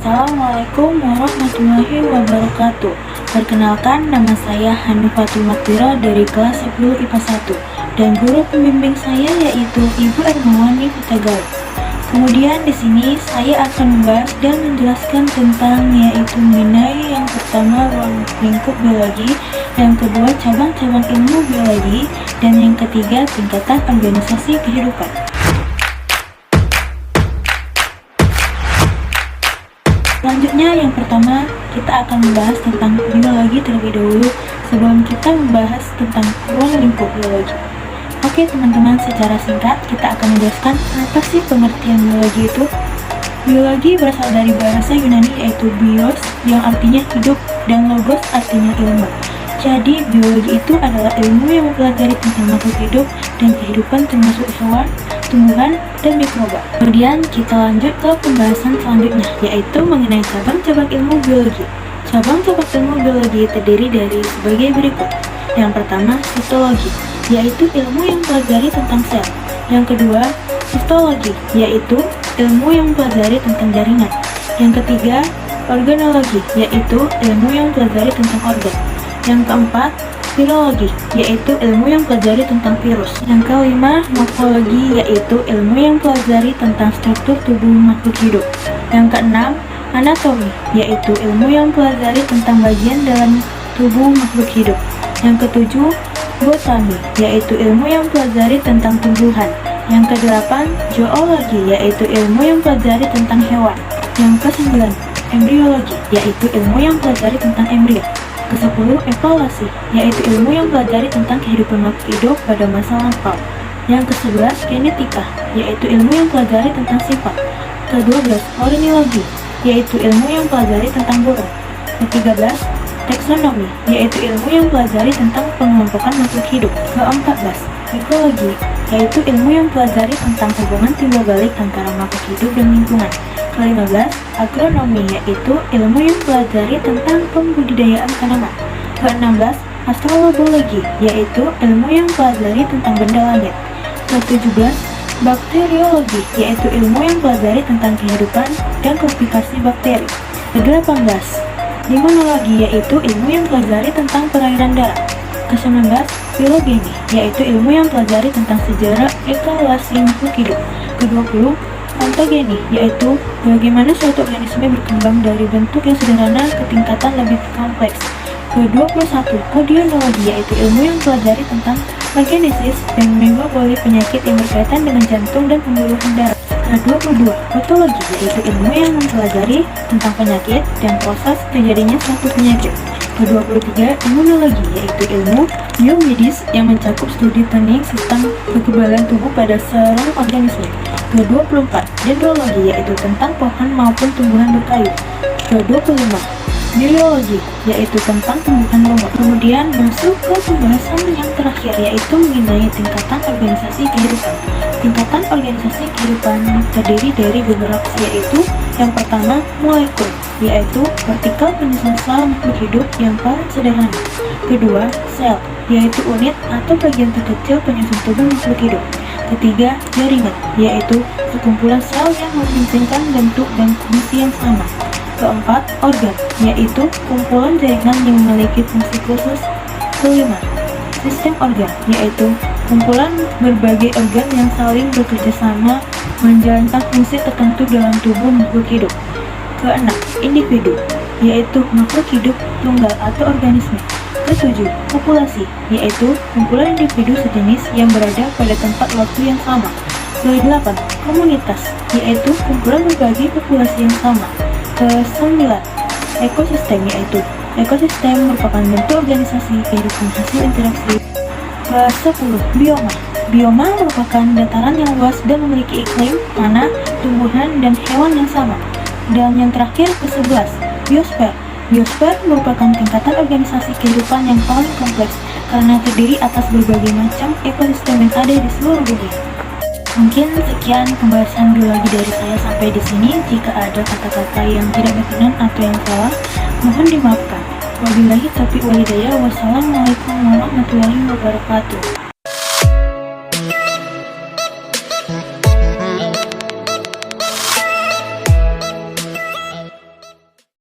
Assalamualaikum warahmatullahi wabarakatuh. Perkenalkan, nama saya Hanifatul Makbira dari kelas 10 IPA 1 dan guru pembimbing saya yaitu Ibu Ermawani Hutagal. Kemudian di sini saya akan membahas dan menjelaskan tentang yaitu mengenai yang pertama ruang lingkup biologi, yang kedua cabang-cabang ilmu biologi, dan yang ketiga tingkatan organisasi kehidupan. Selanjutnya yang pertama kita akan membahas tentang biologi terlebih dahulu sebelum kita membahas tentang ruang lingkup biologi. Oke teman-teman, secara singkat kita akan menjelaskan apa sih pengertian biologi itu. Biologi berasal dari bahasa Yunani yaitu bios yang artinya hidup dan logos artinya ilmu. Jadi biologi itu adalah ilmu yang mempelajari tentang makhluk hidup dan kehidupan termasuk hewan, tumbuhan, dan mikroba. Kemudian kita lanjut ke pembahasan selanjutnya yaitu mengenai cabang-cabang ilmu biologi. Cabang-cabang ilmu biologi terdiri dari sebagai berikut. Yang pertama, histologi, yaitu ilmu yang mempelajari tentang sel. Yang kedua, histologi, yaitu ilmu yang mempelajari tentang jaringan. Yang ketiga, organologi, yaitu ilmu yang mempelajari tentang organ. Yang keempat, virologi, yaitu ilmu yang mempelajari tentang virus. Yang kelima, morfologi, yaitu ilmu yang mempelajari tentang struktur tubuh makhluk hidup. Yang keenam, anatomi, yaitu ilmu yang mempelajari tentang bagian dalam tubuh makhluk hidup. Yang ketujuh, botani, yaitu ilmu yang mempelajari tentang tumbuhan. Yang kedelapan, zoologi, yaitu ilmu yang mempelajari tentang hewan. Yang kesembilan, embriologi, yaitu ilmu yang mempelajari tentang embrio. Ke-10, evaluasi, yaitu ilmu yang mempelajari tentang kehidupan makhluk hidup pada masa lampau. Yang ke-11, genetika, yaitu ilmu yang mempelajari tentang sifat. Ke-12, orniologi, yaitu ilmu yang mempelajari tentang burung. Ke-13, taksonomi, yaitu ilmu yang mempelajari tentang pengelompokan makhluk hidup. Ke-14, ekologi, yaitu ilmu yang mempelajari tentang hubungan timbal balik antara makhluk hidup dan lingkungan. Ke-15, agronomi, yaitu ilmu yang mempelajari tentang pembudidayaan tanaman. Ke-16, astrologi, yaitu ilmu yang mempelajari tentang benda langit. Ke-17, bakteriologi, yaitu ilmu yang mempelajari tentang kehidupan dan klasifikasi bakteri. Ke-18, imunologi, yaitu ilmu yang mempelajari tentang perairan darat. Ke-19, filogeni, yaitu ilmu yang mempelajari tentang sejarah evolusi makhluk hidup. Ke-20, ontogeni, yaitu bagaimana suatu organisme berkembang dari bentuk yang sederhana ke tingkatan lebih kompleks. Ke-21, kodionologi, yaitu ilmu yang mempelajari tentang agenesis dan metaboli penyakit yang berkaitan dengan jantung dan pembuluhan darah. Ke-22, patologi, yaitu ilmu yang mempelajari tentang penyakit dan proses terjadinya suatu penyakit. Ke-23, imunologi, yaitu ilmu biomedis yang mencakup studi teknik sistem kekebalan tubuh pada seorang organisme. Ke-24, dendrologi, yaitu tentang pohon maupun tumbuhan berkayu. Ke-25, biologi, yaitu tentang tumbuhan lumut. Kemudian masuk ke pembahasan yang terakhir, yaitu mengenai tingkatan organisasi kehidupan. Tingkatan organisasi kehidupan terdiri dari beberapa, yaitu yang pertama, molekul, yaitu vertikal penyusun sel makhluk hidup yang paling sederhana. Kedua, sel, yaitu unit atau bagian terkecil penyusun tubuh makhluk hidup. Ketiga, jaringan, yaitu sekumpulan sel yang memungkinkan bentuk dan fungsi yang sama. Keempat, organ, yaitu kumpulan jaringan yang memiliki fungsi khusus. Kelima, sistem organ, yaitu kumpulan berbagai organ yang saling bekerja sama menjalankan fungsi tertentu dalam tubuh makhluk hidup. Keenam, individu, yaitu makhluk hidup tunggal atau organisme. Ketujuh, populasi, yaitu kumpulan individu sejenis yang berada pada tempat waktu yang sama. Kedelapan, komunitas, yaitu kumpulan berbagai populasi yang sama. Kesembilan, ekosistem, yaitu ekosistem merupakan bentuk organisasi kehidupan hasil interaksi. Ke-10, bioma. Bioma merupakan dataran yang luas dan memiliki iklim, tanah, tumbuhan, dan hewan yang sama. Dan yang terakhir, ke-11, biosfer. Biosfer merupakan tingkatan organisasi kehidupan yang paling kompleks karena terdiri atas berbagai macam ekosistem yang ada di seluruh dunia. Mungkin sekian pembahasan biologi dari saya sampai di sini. Jika ada kata-kata yang tidak berkenan atau yang salah, mohon dimaafkan. Wabillahi taufiq wal hidayah. Wassalamualaikum warahmatullahi wabarakatuh.